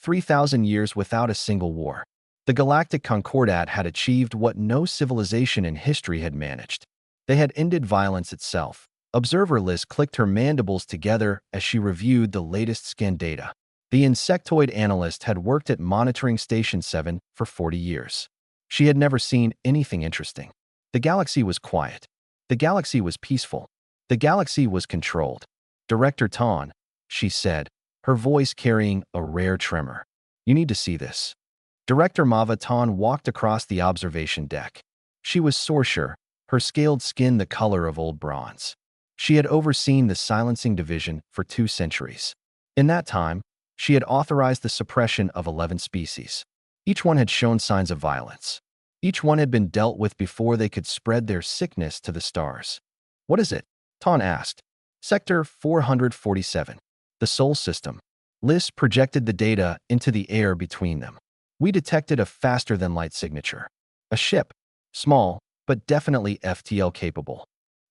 3,000 years without a single war. The Galactic Concordat had achieved what no civilization in history had managed. They had ended violence itself. Observer Liz clicked her mandibles together as she reviewed the latest scan data. The insectoid analyst had worked at Monitoring Station 7 for 40 years. She had never seen anything interesting. The galaxy was quiet. The galaxy was peaceful. The galaxy was controlled. Director Ton, she said, her voice carrying a rare tremor. You need to see this. Director Mava Ton walked across the observation deck. She was sorcerer, her scaled skin the color of old bronze. She had overseen the silencing division for 2 centuries. In that time, she had authorized the suppression of 11 species. Each one had shown signs of violence. Each one had been dealt with before they could spread their sickness to the stars. What is it? Ton asked. Sector 447. The Sol System. Liz projected the data into the air between them. We detected a faster-than-light signature. A ship. Small, but definitely FTL-capable.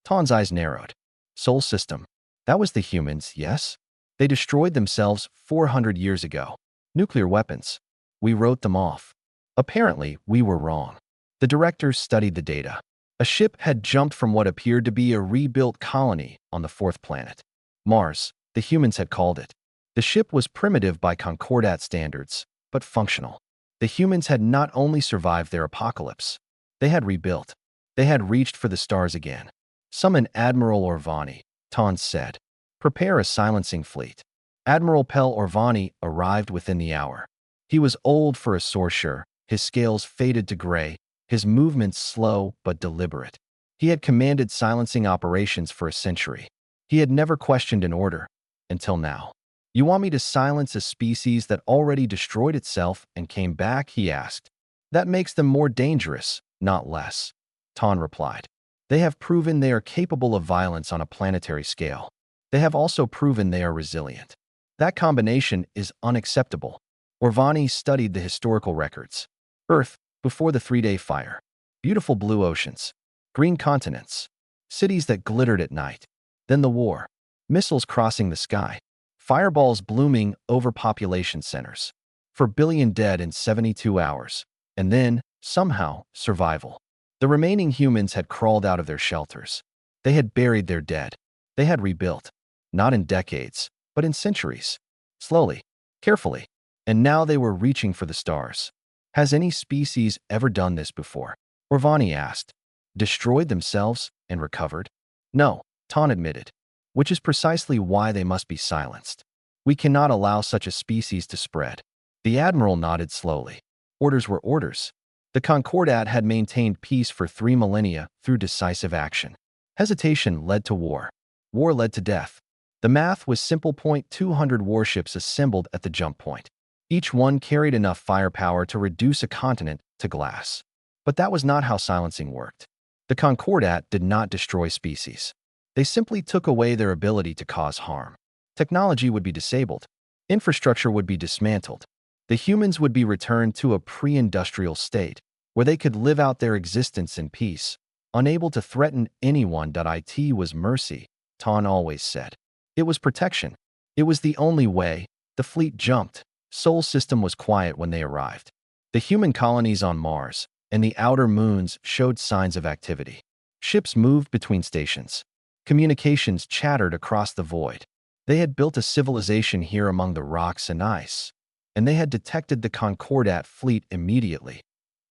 Ton's eyes narrowed. Sol System. That was the humans, yes? They destroyed themselves 400 years ago. Nuclear weapons. We wrote them off. Apparently, we were wrong. The directors studied the data. A ship had jumped from what appeared to be a rebuilt colony on the 4th planet. Mars, the humans had called it. The ship was primitive by Concordat standards, but functional. The humans had not only survived their apocalypse, they had rebuilt. They had reached for the stars again. Summon Admiral Orvani, Ton said. Prepare a silencing fleet. Admiral Pel Orvani arrived within the hour. He was old for a sorcerer, his scales faded to gray, his movements slow but deliberate. He had commanded silencing operations for a century. He had never questioned an order, until now. You want me to silence a species that already destroyed itself and came back, he asked. That makes them more dangerous, not less. Ton replied. They have proven they are capable of violence on a planetary scale. They have also proven they are resilient. That combination is unacceptable. Orvani studied the historical records. Earth, before the 3-day fire. Beautiful blue oceans. Green continents. Cities that glittered at night. Then the war. Missiles crossing the sky. Fireballs blooming over population centers. 4 billion dead in 72 hours. And then, somehow, survival. The remaining humans had crawled out of their shelters. They had buried their dead. They had rebuilt. Not in decades, but in centuries. Slowly, carefully. And now they were reaching for the stars. Has any species ever done this before? Orvani asked. Destroyed themselves and recovered? No, Ton admitted. Which is precisely why they must be silenced. We cannot allow such a species to spread. The Admiral nodded slowly. Orders were orders. The Concordat had maintained peace for 3 millennia through decisive action. Hesitation led to war. War led to death. The math was simple. 200 warships assembled at the jump point. Each one carried enough firepower to reduce a continent to glass. But that was not how silencing worked. The Concordat did not destroy species. They simply took away their ability to cause harm. Technology would be disabled. Infrastructure would be dismantled. The humans would be returned to a pre-industrial state where they could live out their existence in peace, unable to threaten anyone. It was mercy, Ton always said. It was protection. It was the only way. The fleet jumped. Sol System was quiet when they arrived. The human colonies on Mars and the outer moons showed signs of activity. Ships moved between stations. Communications chattered across the void. They had built a civilization here among the rocks and ice, and they had detected the Concordat fleet immediately.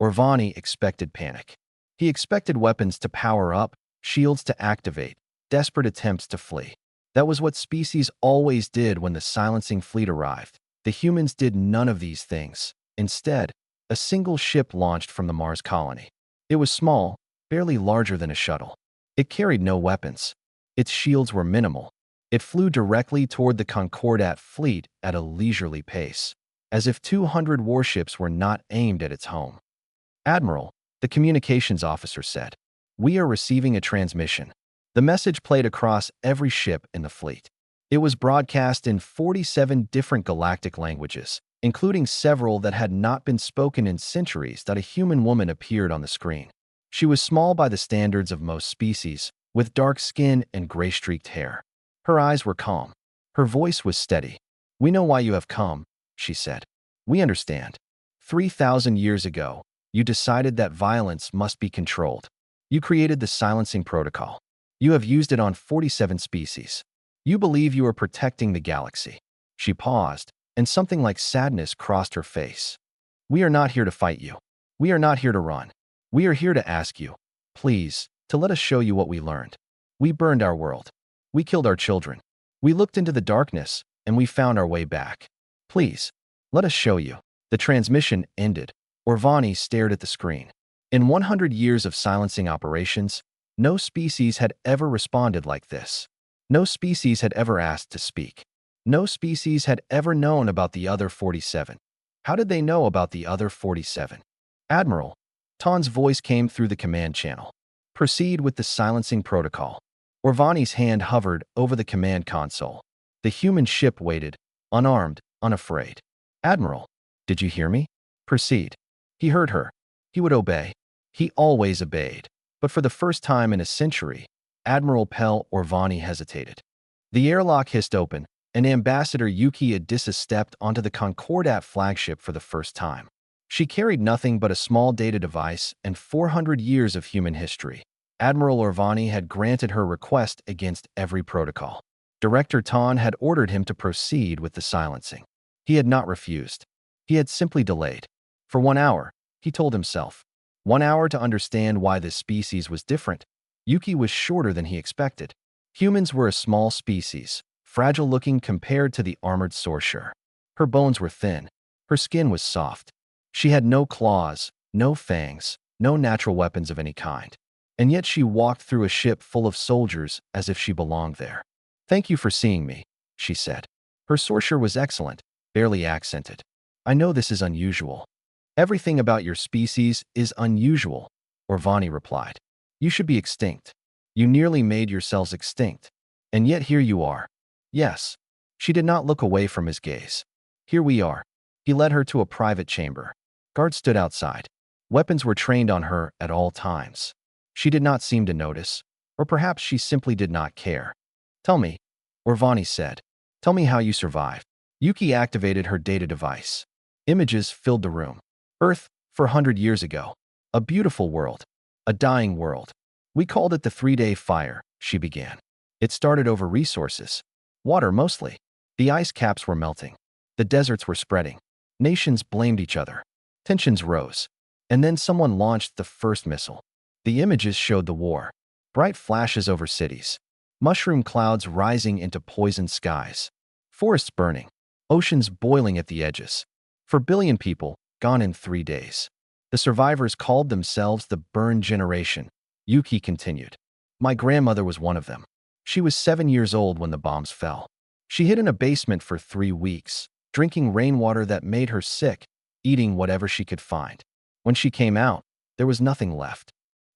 Orvani expected panic. He expected weapons to power up, shields to activate, desperate attempts to flee. That was what species always did when the silencing fleet arrived. The humans did none of these things. Instead, a single ship launched from the Mars colony. It was small, barely larger than a shuttle. It carried no weapons. Its shields were minimal. It flew directly toward the Concordat fleet at a leisurely pace, as if 200 warships were not aimed at its home. Admiral, the communications officer said, we are receiving a transmission. The message played across every ship in the fleet. It was broadcast in 47 different galactic languages, including several that had not been spoken in centuries. A human woman appeared on the screen. She was small by the standards of most species, with dark skin and gray-streaked hair. Her eyes were calm. Her voice was steady. We know why you have come, she said. We understand. 3,000 years ago, you decided that violence must be controlled. You created the silencing protocol. You have used it on 47 species. You believe you are protecting the galaxy." She paused, and something like sadness crossed her face. "We are not here to fight you. We are not here to run. We are here to ask you, please, to let us show you what we learned. We burned our world. We killed our children. We looked into the darkness, and we found our way back. Please, let us show you." The transmission ended. Orvani stared at the screen. In 100 years of silencing operations, no species had ever responded like this. No species had ever asked to speak. No species had ever known about the other 47. How did they know about the other 47? "Admiral," Ton's voice came through the command channel. "Proceed with the silencing protocol." Orvani's hand hovered over the command console. The human ship waited, unarmed, unafraid. "Admiral, did you hear me? Proceed." He heard her. He would obey. He always obeyed. But for the first time in a century, Admiral Pell Orvani hesitated. The airlock hissed open, and Ambassador Yuki Adissa stepped onto the Concordat flagship for the first time. She carried nothing but a small data device and 400 years of human history. Admiral Orvani had granted her request against every protocol. Director Ton had ordered him to proceed with the silencing. He had not refused. He had simply delayed. For 1 hour, he told himself. 1 hour to understand why this species was different. Yuki was shorter than he expected. Humans were a small species, fragile-looking compared to the armored sorcerer. Her bones were thin. Her skin was soft. She had no claws, no fangs, no natural weapons of any kind. And yet she walked through a ship full of soldiers as if she belonged there. "Thank you for seeing me," she said. Her sorcerer was excellent, barely accented. "I know this is unusual." "Everything about your species is unusual," Orvani replied. "You should be extinct. You nearly made yourselves extinct. And yet here you are." "Yes." She did not look away from his gaze. "Here we are." He led her to a private chamber. Guards stood outside. Weapons were trained on her at all times. She did not seem to notice, or perhaps she simply did not care. "Tell me," Orvani said. "Tell me how you survived." Yuki activated her data device. Images filled the room. Earth, 400 years ago. A beautiful world. A dying world. "We called it the 3-day fire," she began. "It started over resources. Water mostly. The ice caps were melting. The deserts were spreading. Nations blamed each other. Tensions rose. And then someone launched the first missile. The images showed the war. Bright flashes over cities. Mushroom clouds rising into poisoned skies. Forests burning. Oceans boiling at the edges. 4 billion people, gone in 3 days. The survivors called themselves the Burn Generation," Yuki continued. "My grandmother was one of them. She was 7 years old when the bombs fell. She hid in a basement for 3 weeks, drinking rainwater that made her sick, eating whatever she could find. When she came out, there was nothing left."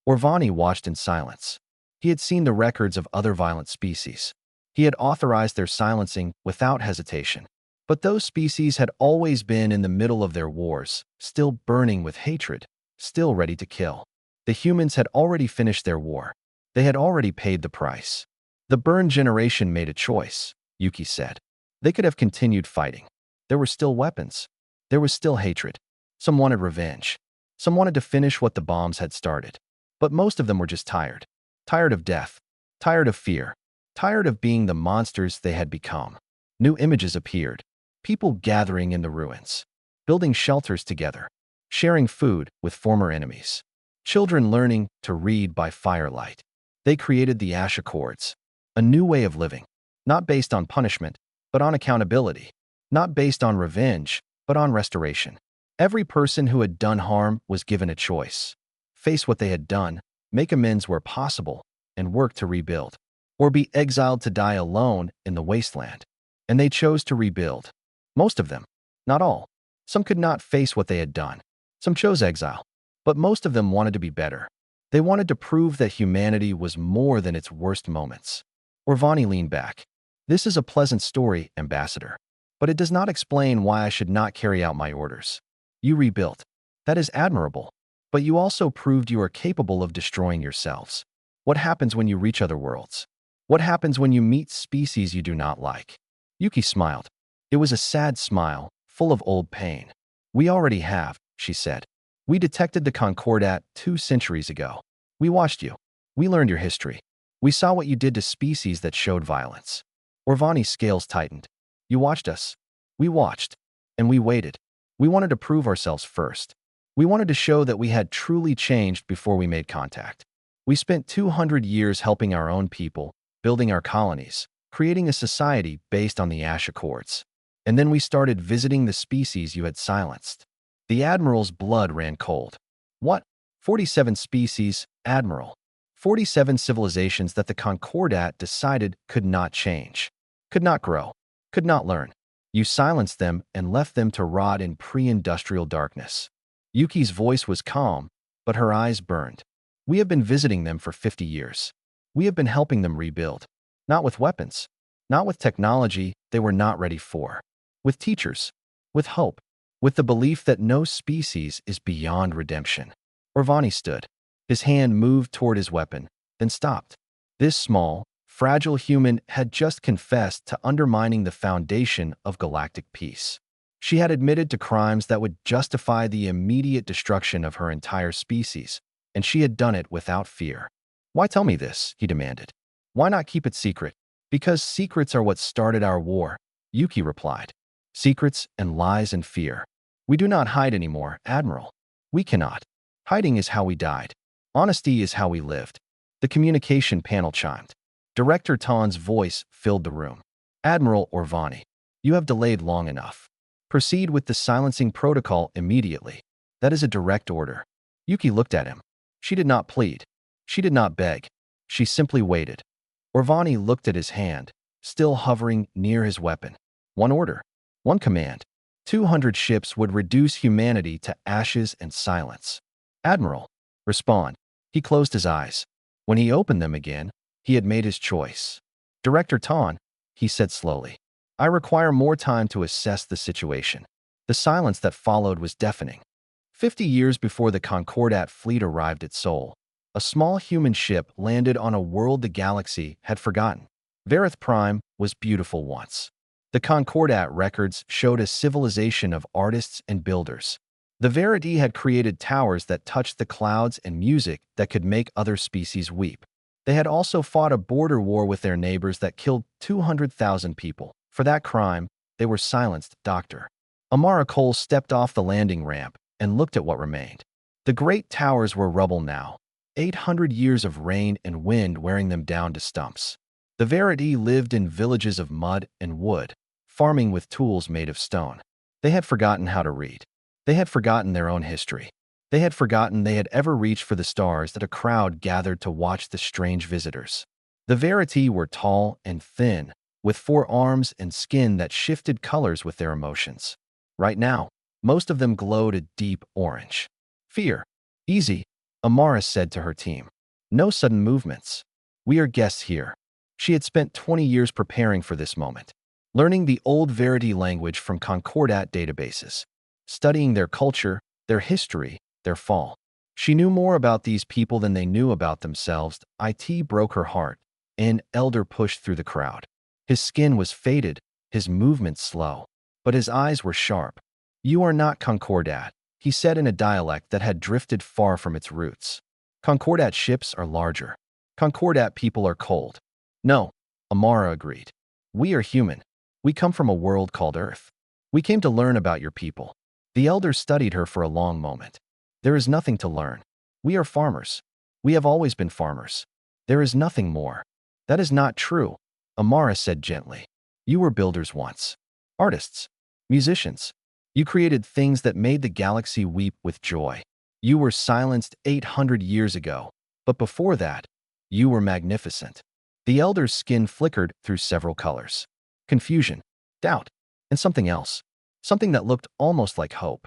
Orvani watched in silence. He had seen the records of other violent species. He had authorized their silencing without hesitation. But those species had always been in the middle of their wars, still burning with hatred, still ready to kill. The humans had already finished their war. They had already paid the price. "The Burn Generation made a choice," Yuki said. "They could have continued fighting. There were still weapons. There was still hatred. Some wanted revenge. Some wanted to finish what the bombs had started. But most of them were just tired. Tired of death. Tired of fear. Tired of being the monsters they had become." New images appeared. People gathering in the ruins. Building shelters together. Sharing food with former enemies. Children learning to read by firelight. They created the Ash Accords. A new way of living. Not based on punishment, but on accountability. Not based on revenge, but on restoration. Every person who had done harm was given a choice. Face what they had done, make amends where possible, and work to rebuild. Or be exiled to die alone in the wasteland. And they chose to rebuild. Most of them. Not all. Some could not face what they had done. Some chose exile. But most of them wanted to be better. They wanted to prove that humanity was more than its worst moments. Orvani leaned back. "This is a pleasant story, Ambassador. But it does not explain why I should not carry out my orders. You rebuilt. That is admirable. But you also proved you are capable of destroying yourselves. What happens when you reach other worlds? What happens when you meet species you do not like?" Yuki smiled. It was a sad smile, full of old pain. "We already have," she said. "We detected the Concordat 2 centuries ago. We watched you. We learned your history. We saw what you did to species that showed violence." Orvani's scales tightened. "You watched us. We watched. And we waited. We wanted to prove ourselves first. We wanted to show that we had truly changed before we made contact. We spent 200 years helping our own people, building our colonies, creating a society based on the Ash Accords. And then we started visiting the species you had silenced." The Admiral's blood ran cold. "What? 47 species, Admiral. 47 civilizations that the Concordat decided could not change, could not grow, could not learn. You silenced them and left them to rot in pre-industrial darkness." Yuki's voice was calm, but her eyes burned. "We have been visiting them for 50 years. We have been helping them rebuild. Not with weapons, not with technology they were not ready for. With teachers, with hope, with the belief that no species is beyond redemption." Orvani stood. His hand moved toward his weapon, then stopped. This small, fragile human had just confessed to undermining the foundation of galactic peace. She had admitted to crimes that would justify the immediate destruction of her entire species, and she had done it without fear. "Why tell me this?" he demanded. "Why not keep it secret?" "Because secrets are what started our war," Yuki replied. "Secrets and lies and fear. We do not hide anymore, Admiral. We cannot. Hiding is how we died. Honesty is how we lived." The communication panel chimed. Director Tan's voice filled the room. "Admiral Orvani, you have delayed long enough. Proceed with the silencing protocol immediately. That is a direct order." Yuki looked at him. She did not plead. She did not beg. She simply waited. Orvani looked at his hand, still hovering near his weapon. One order. One command. 200 ships would reduce humanity to ashes and silence. "Admiral, respond." He closed his eyes. When he opened them again, he had made his choice. "Director Tan," he said slowly, "I require more time to assess the situation." The silence that followed was deafening. 50 years before the Concordat fleet arrived at Seoul, a small human ship landed on a world the galaxy had forgotten. Verith Prime was beautiful once. The Concordat records showed a civilization of artists and builders. The Verity had created towers that touched the clouds and music that could make other species weep. They had also fought a border war with their neighbors that killed 200,000 people. For that crime, they were silenced, Dr. Amara Cole stepped off the landing ramp and looked at what remained. The great towers were rubble now, 800 years of rain and wind wearing them down to stumps. The Verity lived in villages of mud and wood, farming with tools made of stone. They had forgotten how to read. They had forgotten their own history. They had forgotten they had ever reached for the stars that a crowd gathered to watch the strange visitors. The Verity were tall and thin, with 4 arms and skin that shifted colors with their emotions. Right now, most of them glowed a deep orange. "Fear. Easy," Amara said to her team. "No sudden movements. We are guests here." She had spent 20 years preparing for this moment, learning the old Verity language from Concordat databases, studying their culture, their history, their fall. She knew more about these people than they knew about themselves. It broke her heart. An elder pushed through the crowd. His skin was faded, his movements slow, but his eyes were sharp. "You are not Concordat," he said in a dialect that had drifted far from its roots. "Concordat ships are larger. Concordat people are cold." "No," Amara agreed. "We are human. We come from a world called Earth. We came to learn about your people." The elder studied her for a long moment. "There is nothing to learn. We are farmers. We have always been farmers. There is nothing more." "That is not true," Amara said gently. "You were builders once. Artists. Musicians. You created things that made the galaxy weep with joy. You were silenced 800 years ago, but before that, you were magnificent." The elder's skin flickered through several colors. Confusion, doubt, and something else. Something that looked almost like hope.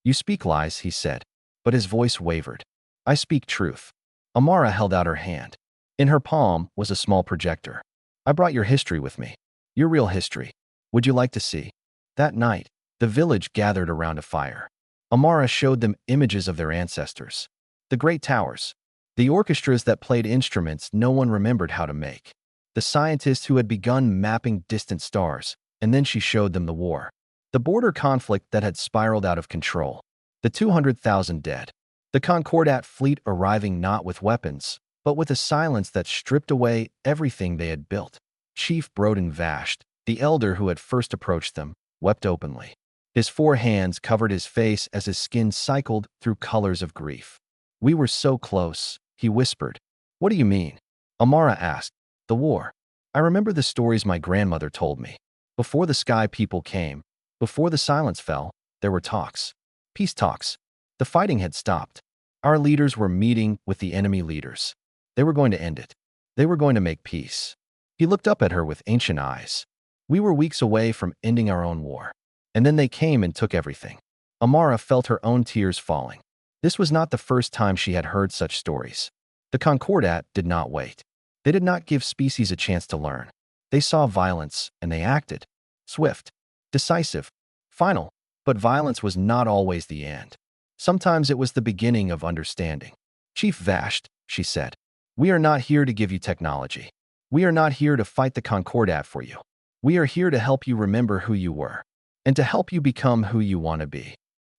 "You speak lies," he said, but his voice wavered. "I speak truth." Amara held out her hand. In her palm was a small projector. "I brought your history with me. Your real history. Would you like to see?" That night, the village gathered around a fire. Amara showed them images of their ancestors. The great towers. The orchestras that played instruments no one remembered how to make. The scientists who had begun mapping distant stars, and then she showed them the war. The border conflict that had spiraled out of control. The 200,000 dead. The Concordat fleet arriving not with weapons, but with a silence that stripped away everything they had built. Chief Broden Vasht, the elder who had first approached them, wept openly. His 4 hands covered his face as his skin cycled through colors of grief. "We were so close," he whispered. "What do you mean?" Amara asked. "The war. I remember the stories my grandmother told me. Before the Sky People came, before the silence fell, there were talks. Peace talks. The fighting had stopped. Our leaders were meeting with the enemy leaders. They were going to end it. They were going to make peace." He looked up at her with ancient eyes. "We were weeks away from ending our own war. And then they came and took everything." Amara felt her own tears falling. This was not the first time she had heard such stories. The Concordat did not wait. They did not give species a chance to learn. They saw violence, and they acted. Swift, decisive, final. But violence was not always the end. Sometimes it was the beginning of understanding. "Chief Vasht," she said, "we are not here to give you technology. We are not here to fight the Concordat for you. We are here to help you remember who you were, and to help you become who you want to be."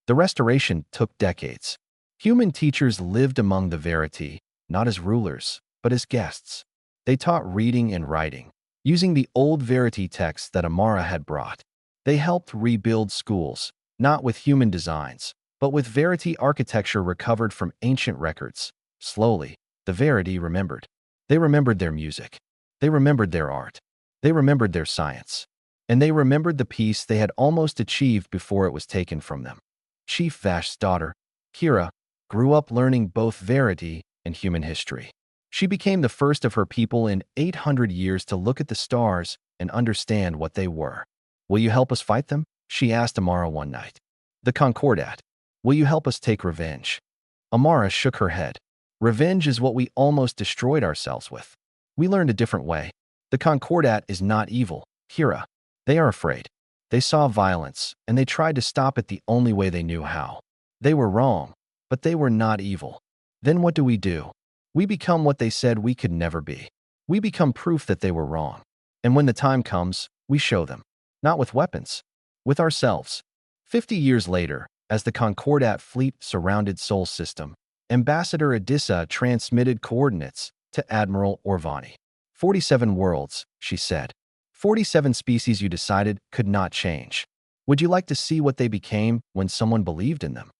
The restoration took decades. Human teachers lived among the Verity, not as rulers, but as guests. They taught reading and writing, using the old Verity texts that Amara had brought. They helped rebuild schools, not with human designs, but with Verity architecture recovered from ancient records. Slowly, the Verity remembered. They remembered their music. They remembered their art. They remembered their science. And they remembered the peace they had almost achieved before it was taken from them. Chief Vasht's daughter, Kira, grew up learning both Verity and human history. She became the first of her people in 800 years to look at the stars and understand what they were. "Will you help us fight them?" she asked Amara one night. "The Concordat. Will you help us take revenge?" Amara shook her head. "Revenge is what we almost destroyed ourselves with. We learned a different way. The Concordat is not evil, Kira. They are afraid. They saw violence, and they tried to stop it the only way they knew how. They were wrong, but they were not evil. Then what do? We become what they said we could never be. We become proof that they were wrong. And when the time comes, we show them. Not with weapons. With ourselves." 50 years later, as the Concordat fleet surrounded Sol System, Ambassador Adissa transmitted coordinates to Admiral Orvani. 47 worlds, she said. 47 species you decided could not change. Would you like to see what they became when someone believed in them?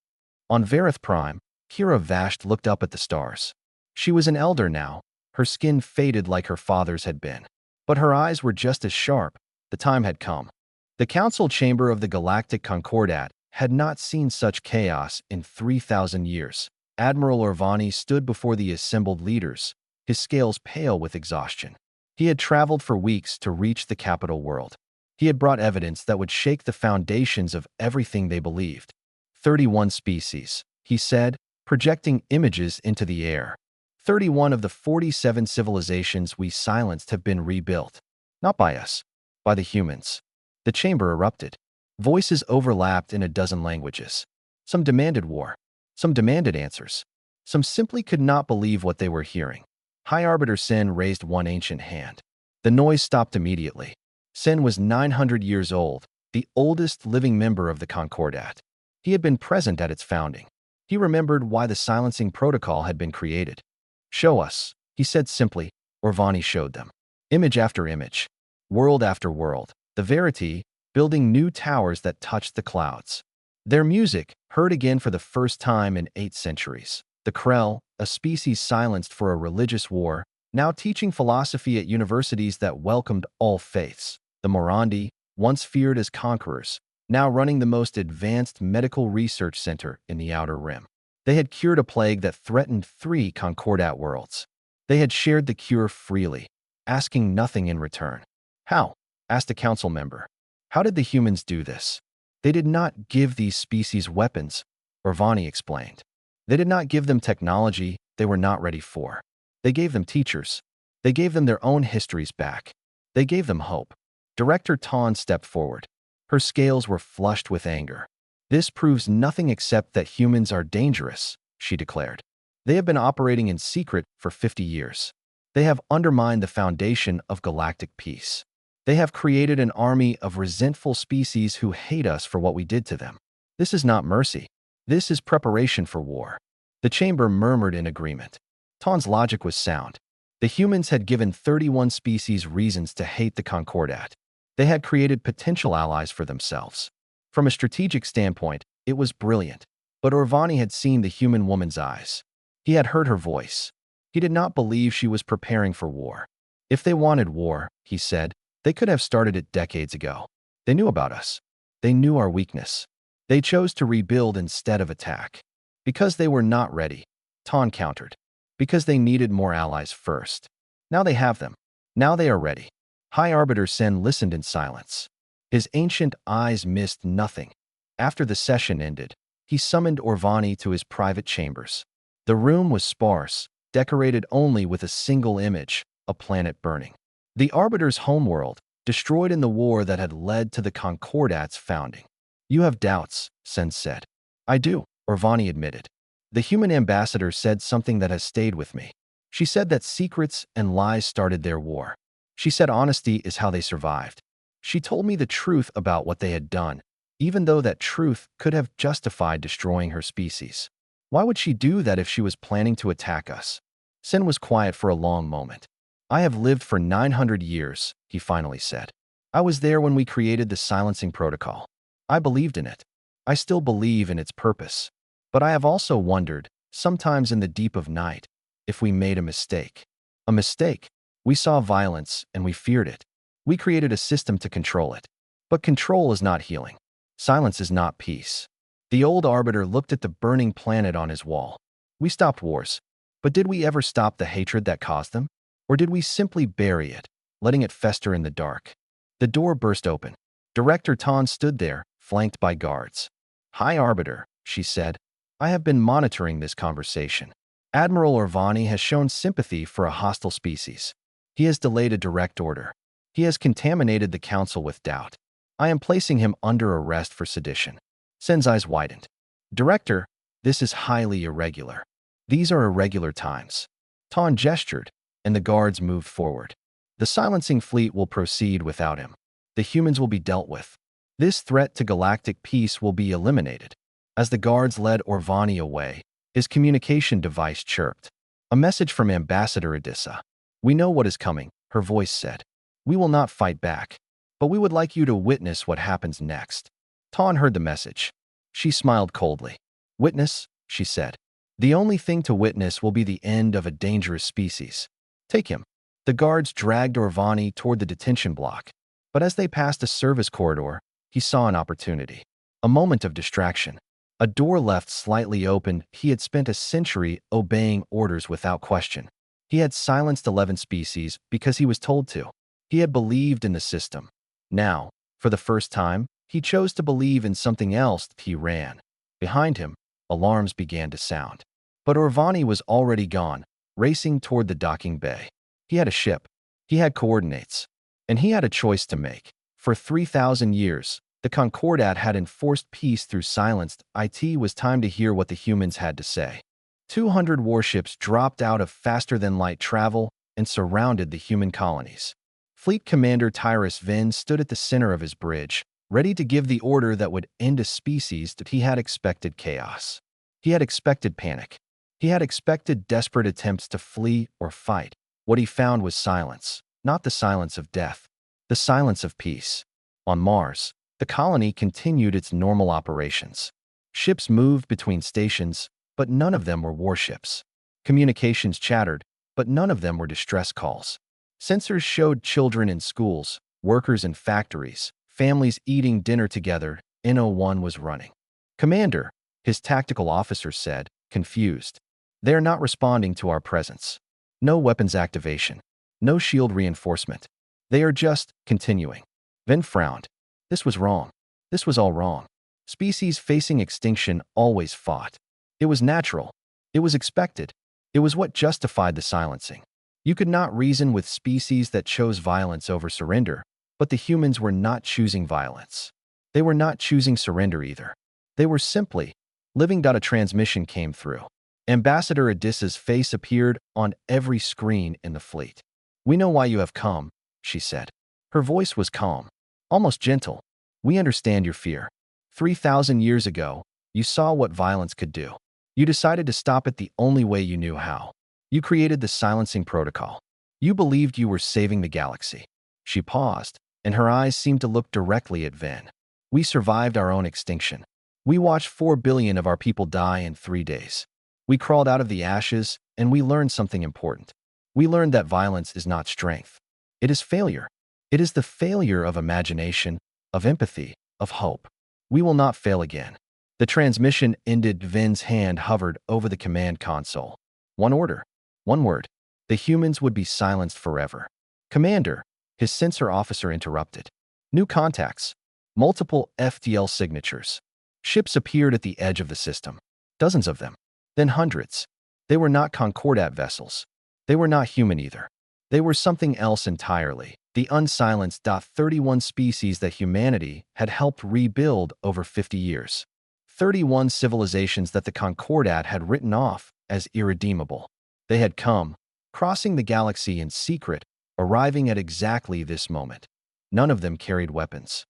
On Varith Prime, Kira Vasht looked up at the stars. She was an elder now, her skin faded like her father's had been. But her eyes were just as sharp. The time had come. The council chamber of the Galactic Concordat had not seen such chaos in 3,000 years. Admiral Orvani stood before the assembled leaders, his scales pale with exhaustion. He had traveled for weeks to reach the capital world. He had brought evidence that would shake the foundations of everything they believed. 31 species, he said, projecting images into the air. 31 of the 47 civilizations we silenced have been rebuilt. Not by us, by the humans. The chamber erupted. Voices overlapped in a dozen languages. Some demanded war. Some demanded answers. Some simply could not believe what they were hearing. High Arbiter Sen raised one ancient hand. The noise stopped immediately. Sen was 900 years old, the oldest living member of the Concordat. He had been present at its founding. He remembered why the silencing protocol had been created. "Show us," he said simply. Orvani showed them. Image after image. World after world. The Verity, building new towers that touched the clouds. Their music, heard again for the first time in 8 centuries. The Krell, a species silenced for a religious war, now teaching philosophy at universities that welcomed all faiths. The Morandi, once feared as conquerors, now running the most advanced medical research center in the Outer Rim. They had cured a plague that threatened 3 Concordat worlds. They had shared the cure freely, asking nothing in return. "How?" asked a council member. "How did the humans do this?" "They did not give these species weapons," Orvani explained. "They did not give them technology they were not ready for. They gave them teachers. They gave them their own histories back. They gave them hope." Director Ton stepped forward. Her scales were flushed with anger. "This proves nothing except that humans are dangerous," she declared. "They have been operating in secret for 50 years. They have undermined the foundation of galactic peace. They have created an army of resentful species who hate us for what we did to them. This is not mercy. This is preparation for war. The chamber murmured in agreement. Ton's logic was sound. The humans had given 31 species reasons to hate the Concordat. They had created potential allies for themselves. From a strategic standpoint, it was brilliant. But Orvani had seen the human woman's eyes. He had heard her voice. He did not believe she was preparing for war. If they wanted war, he said, they could have started it decades ago. They knew about us. They knew our weakness. They chose to rebuild instead of attack. Because they were not ready, Ton countered. Because they needed more allies first. Now they have them. Now they are ready. High Arbiter Sen listened in silence. His ancient eyes missed nothing. After the session ended, he summoned Orvani to his private chambers. The room was sparse, decorated only with a single image, a planet burning. The Arbiter's homeworld, destroyed in the war that had led to the Concordat's founding. You have doubts, Sen said. I do, Orvani admitted. The human ambassador said something that has stayed with me. She said that secrets and lies started their war. She said honesty is how they survived. She told me the truth about what they had done, even though that truth could have justified destroying her species. Why would she do that if she was planning to attack us? Sen was quiet for a long moment. I have lived for 900 years, he finally said. I was there when we created the silencing protocol. I believed in it. I still believe in its purpose. But I have also wondered, sometimes in the deep of night, if we made a mistake. A mistake. We saw violence and we feared it. We created a system to control it. But control is not healing. Silence is not peace. The old Arbiter looked at the burning planet on his wall. We stopped wars. But did we ever stop the hatred that caused them? Or did we simply bury it, letting it fester in the dark? The door burst open. Director Ton stood there, flanked by guards. High Arbiter, she said. I have been monitoring this conversation. Admiral Orvani has shown sympathy for a hostile species. He has delayed a direct order. He has contaminated the council with doubt. I am placing him under arrest for sedition. Sen's eyes widened. Director, this is highly irregular. These are irregular times. Ton gestured, and the guards moved forward. The silencing fleet will proceed without him. The humans will be dealt with. This threat to galactic peace will be eliminated. As the guards led Orvani away, his communication device chirped. A message from Ambassador Adissa. We know what is coming, her voice said. We will not fight back, but we would like you to witness what happens next. Ton heard the message. She smiled coldly. Witness, she said. The only thing to witness will be the end of a dangerous species. Take him. The guards dragged Orvani toward the detention block, but as they passed a service corridor, he saw an opportunity. A moment of distraction. A door left slightly open. He had spent a century obeying orders without question. He had silenced 11 species because he was told to. He had believed in the system. Now, for the first time, he chose to believe in something else. He ran. Behind him, alarms began to sound. But Orvani was already gone, racing toward the docking bay. He had a ship. He had coordinates. And he had a choice to make. For 3,000 years, the Concordat had enforced peace through silenced. It was time to hear what the humans had to say. 200 warships dropped out of faster-than-light travel and surrounded the human colonies. Fleet Commander Tyrus Vin stood at the center of his bridge, ready to give the order that would end a species that he had expected chaos. He had expected panic. He had expected desperate attempts to flee or fight. What he found was silence, not the silence of death, the silence of peace. On Mars, the colony continued its normal operations. Ships moved between stations, but none of them were warships. Communications chattered, but none of them were distress calls. Sensors showed children in schools, workers in factories, families eating dinner together. N01 was running. Commander, his tactical officer said, confused. They are not responding to our presence. No weapons activation. No shield reinforcement. They are just continuing. Vin frowned. This was wrong. This was all wrong. Species facing extinction always fought. It was natural. It was expected. It was what justified the silencing. You could not reason with species that chose violence over surrender, but the humans were not choosing violence. They were not choosing surrender either. They were simply living. A transmission came through. Ambassador Adissa's face appeared on every screen in the fleet. We know why you have come, she said. Her voice was calm, almost gentle. "We understand your fear. 3,000 years ago, you saw what violence could do. You decided to stop it the only way you knew how. You created the silencing protocol. You believed you were saving the galaxy." She paused, and her eyes seemed to look directly at Ven. "We survived our own extinction. We watched 4 billion of our people die in 3 days. We crawled out of the ashes, and we learned something important. We learned that violence is not strength. It is failure. It is the failure of imagination, of empathy, of hope. We will not fail again." The transmission ended. Ven's hand hovered over the command console. One order, one word. The humans would be silenced forever. "Commander," his sensor officer interrupted. "New contacts. Multiple FTL signatures." Ships appeared at the edge of the system. Dozens of them. Then hundreds. They were not Concordat vessels. They were not human either. They were something else entirely. The unsilenced 31 species that humanity had helped rebuild over 50 years. 31 civilizations that the Concordat had written off as irredeemable. They had come, crossing the galaxy in secret, arriving at exactly this moment. None of them carried weapons.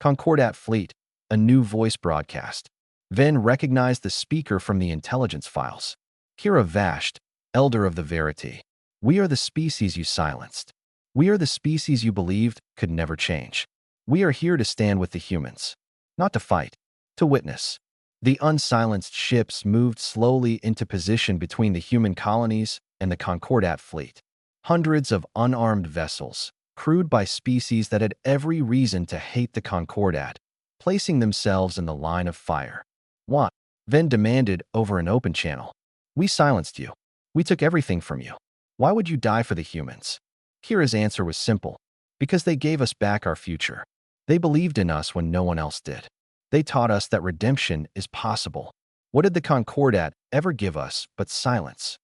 "Concordat fleet," a new voice broadcast. Ven recognized the speaker from the intelligence files. "Kira Vasht, Elder of the Verity. We are the species you silenced. We are the species you believed could never change. We are here to stand with the humans. Not to fight, to witness." The unsilenced ships moved slowly into position between the human colonies and the Concordat fleet. Hundreds of unarmed vessels, crewed by species that had every reason to hate the Concordat, placing themselves in the line of fire. "What?" Ven demanded over an open channel. "We silenced you. We took everything from you. Why would you die for the humans?" Kira's answer was simple. "Because they gave us back our future. They believed in us when no one else did. They taught us that redemption is possible. What did the Concordat ever give us but silence?"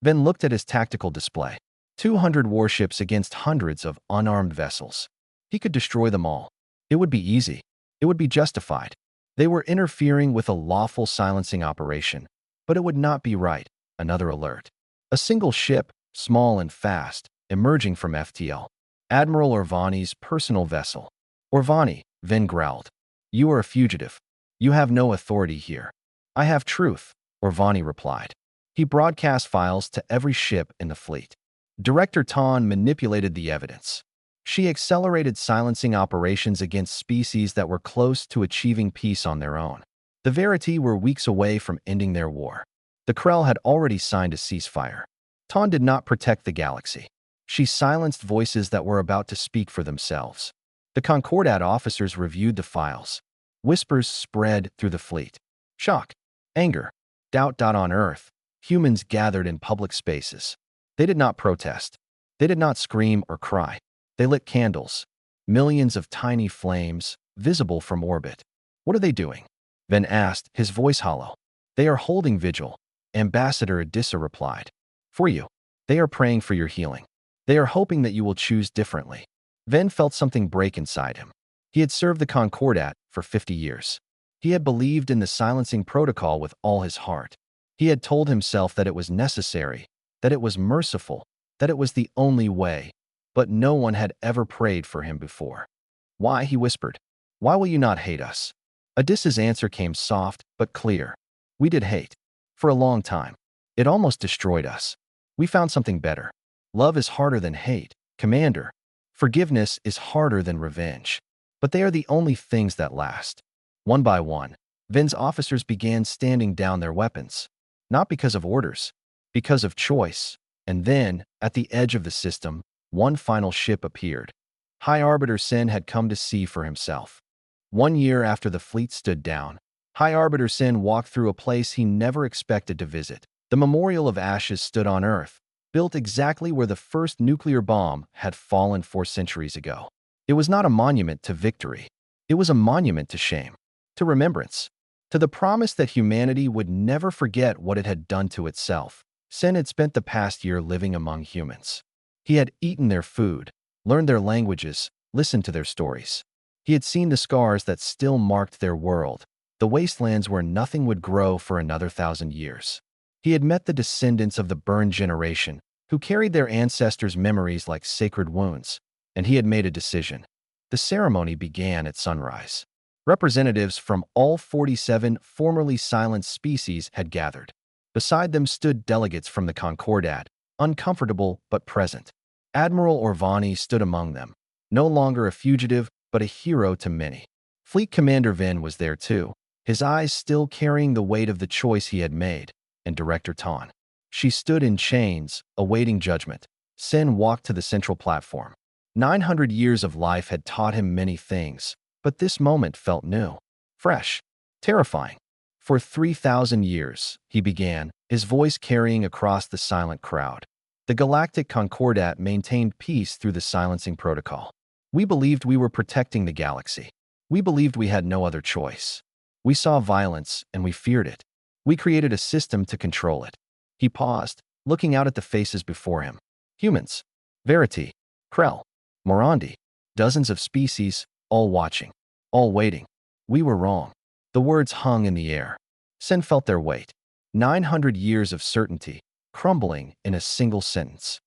Ven looked at his tactical display. 200 warships against hundreds of unarmed vessels. He could destroy them all. It would be easy. It would be justified. They were interfering with a lawful silencing operation, but it would not be right. Another alert. A single ship, small and fast, emerging from FTL. Admiral Orvani's personal vessel. "Orvani," Ven growled. "You are a fugitive. You have no authority here." "I have truth," Orvani replied. He broadcast files to every ship in the fleet. Director Ton manipulated the evidence. She accelerated silencing operations against species that were close to achieving peace on their own. The Verity were weeks away from ending their war. The Krell had already signed a ceasefire. Ton did not protect the galaxy. She silenced voices that were about to speak for themselves. The Concordat officers reviewed the files. Whispers spread through the fleet. Shock, anger, doubt. On Earth, humans gathered in public spaces. They did not protest. They did not scream or cry. They lit candles. Millions of tiny flames, visible from orbit. "What are they doing?" Ven asked, his voice hollow. "They are holding vigil," Ambassador Adissa replied. "For you. They are praying for your healing. They are hoping that you will choose differently." Ven felt something break inside him. He had served the Concordat for 50 years. He had believed in the silencing protocol with all his heart. He had told himself that it was necessary, that it was merciful, that it was the only way, but no one had ever prayed for him before. "Why?" he whispered. "Why will you not hate us?" Adissa's answer came soft but clear. "We did hate. For a long time. It almost destroyed us. We found something better. Love is harder than hate, Commander. Forgiveness is harder than revenge. But they are the only things that last." One by one, Ven's officers began standing down their weapons. Not because of orders, because of choice. And then, at the edge of the system, one final ship appeared. High Arbiter Sin had come to see for himself. 1 year after the fleet stood down, High Arbiter Sin walked through a place he never expected to visit. The Memorial of Ashes stood on Earth, built exactly where the first nuclear bomb had fallen 4 centuries ago. It was not a monument to victory. It was a monument to shame, to remembrance, to the promise that humanity would never forget what it had done to itself. Sin had spent the past year living among humans. He had eaten their food, learned their languages, listened to their stories. He had seen the scars that still marked their world, the wastelands where nothing would grow for another 1,000 years. He had met the descendants of the burned generation, who carried their ancestors' memories like sacred wounds. and he had made a decision. The ceremony began at sunrise. Representatives from all 47 formerly silent species had gathered. Beside them stood delegates from the Concordat, uncomfortable but present. Admiral Orvani stood among them, no longer a fugitive but a hero to many. Fleet Commander Vin was there too, his eyes still carrying the weight of the choice he had made, and Director Ton. She stood in chains, awaiting judgment. Sin walked to the central platform. 900 years of life had taught him many things, but this moment felt new, fresh, terrifying. For 3,000 years, he began, his voice carrying across the silent crowd. The Galactic Concordat maintained peace through the silencing protocol. We believed we were protecting the galaxy. We believed we had no other choice. We saw violence, and we feared it. We created a system to control it. He paused, looking out at the faces before him. Humans, Verity, Krell, Morandi, dozens of species, all watching, all waiting. We were wrong. The words hung in the air. Sen felt their weight. 900 years of certainty, crumbling in a single sentence.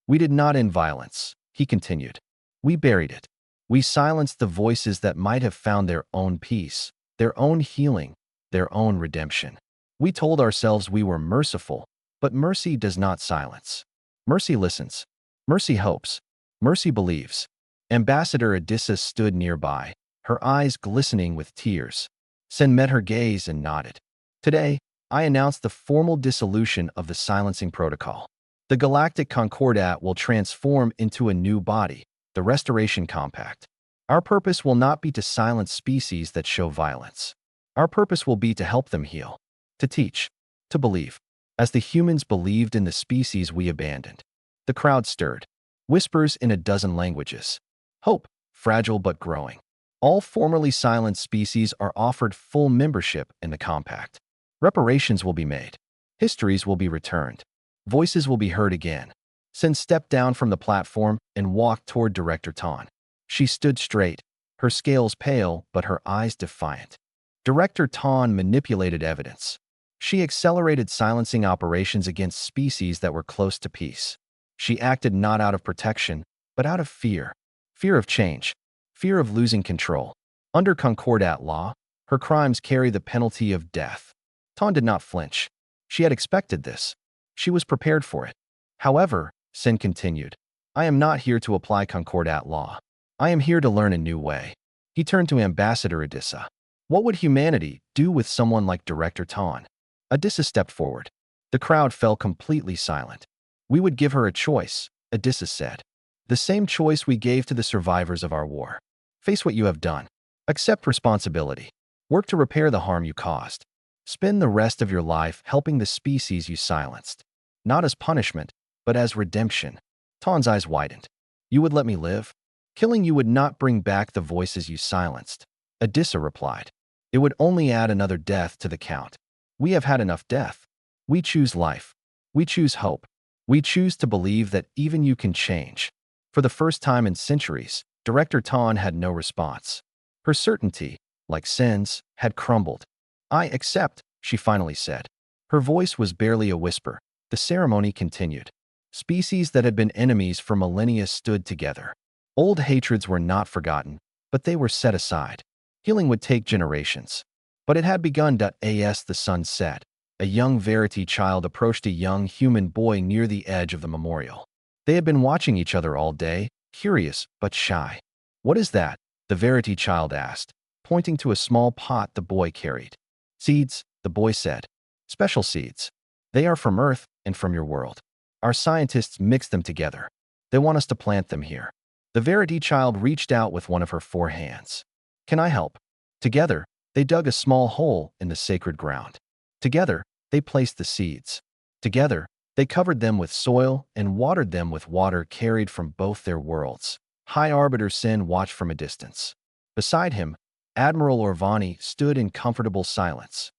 We did not end violence, he continued. We buried it. We silenced the voices that might have found their own peace, their own healing, their own redemption. We told ourselves we were merciful, but mercy does not silence. Mercy listens. Mercy hopes. Mercy believes. Ambassador Odysseus stood nearby, her eyes glistening with tears. Sen met her gaze and nodded. Today, I announce the formal dissolution of the silencing protocol. The Galactic Concordat will transform into a new body, the Restoration Compact. Our purpose will not be to silence species that show violence. Our purpose will be to help them heal, to teach, to believe, as the humans believed in the species we abandoned. The crowd stirred. Whispers in a dozen languages. Hope, fragile but growing. All formerly silent species are offered full membership in the compact. Reparations will be made. Histories will be returned. Voices will be heard again. Sen stepped down from the platform and walked toward Director Ton. She stood straight, her scales pale but her eyes defiant. Director Ton manipulated evidence. She accelerated silencing operations against species that were close to peace. She acted not out of protection, but out of fear. Fear of change. Fear of losing control. Under Concordat law, her crimes carry the penalty of death. Ton did not flinch. She had expected this. She was prepared for it. However, Sen continued, I am not here to apply Concordat law. I am here to learn a new way. He turned to Ambassador Odysseus. What would humanity do with someone like Director Ton? Odysseus stepped forward. The crowd fell completely silent. We would give her a choice, Odysseus said. The same choice we gave to the survivors of our war. Face what you have done. Accept responsibility. Work to repair the harm you caused. Spend the rest of your life helping the species you silenced. Not as punishment, but as redemption. Ton's eyes widened. You would let me live? Killing you would not bring back the voices you silenced. Odysseus replied. It would only add another death to the count. We have had enough death. We choose life. We choose hope. We choose to believe that even you can change. For the first time in centuries, Director Ton had no response. Her certainty, like Sen's, had crumbled. I accept, she finally said. Her voice was barely a whisper. The ceremony continued. Species that had been enemies for millennia stood together. Old hatreds were not forgotten, but they were set aside. Healing would take generations. But it had begun. As the sun set, a young Verity child approached a young human boy near the edge of the memorial. They had been watching each other all day, curious but shy. What is that? The Verity child asked, pointing to a small pot the boy carried. Seeds, the boy said. Special seeds. They are from Earth and from your world. Our scientists mixed them together. They want us to plant them here. The Verity child reached out with one of her 4 hands. Can I help? Together, they dug a small hole in the sacred ground. Together, they placed the seeds. Together, they covered them with soil and watered them with water carried from both their worlds. High Arbiter Sin watched from a distance. Beside him, Admiral Orvani stood in comfortable silence.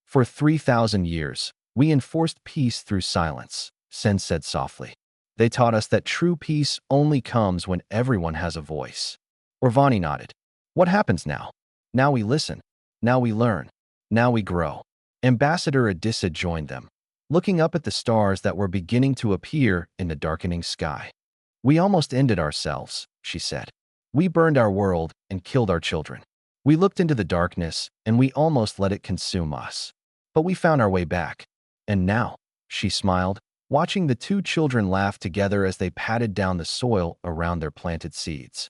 For 3,000 years, we enforced peace through silence, Sin said softly. They taught us that true peace only comes when everyone has a voice. Orvani nodded. What happens now? Now we listen. Now we learn. Now we grow. Ambassador Odysseus joined them, looking up at the stars that were beginning to appear in the darkening sky. "We almost ended ourselves," she said. "We burned our world and killed our children. We looked into the darkness and we almost let it consume us. But we found our way back. And now," she smiled, watching the two children laugh together as they patted down the soil around their planted seeds.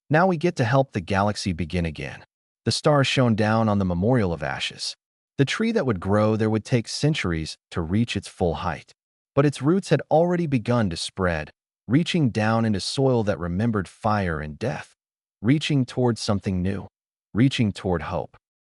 "Now we get to help the galaxy begin again." The stars shone down on the memorial of ashes. The tree that would grow there would take centuries to reach its full height. But its roots had already begun to spread, reaching down into soil that remembered fire and death, reaching toward something new, reaching toward hope.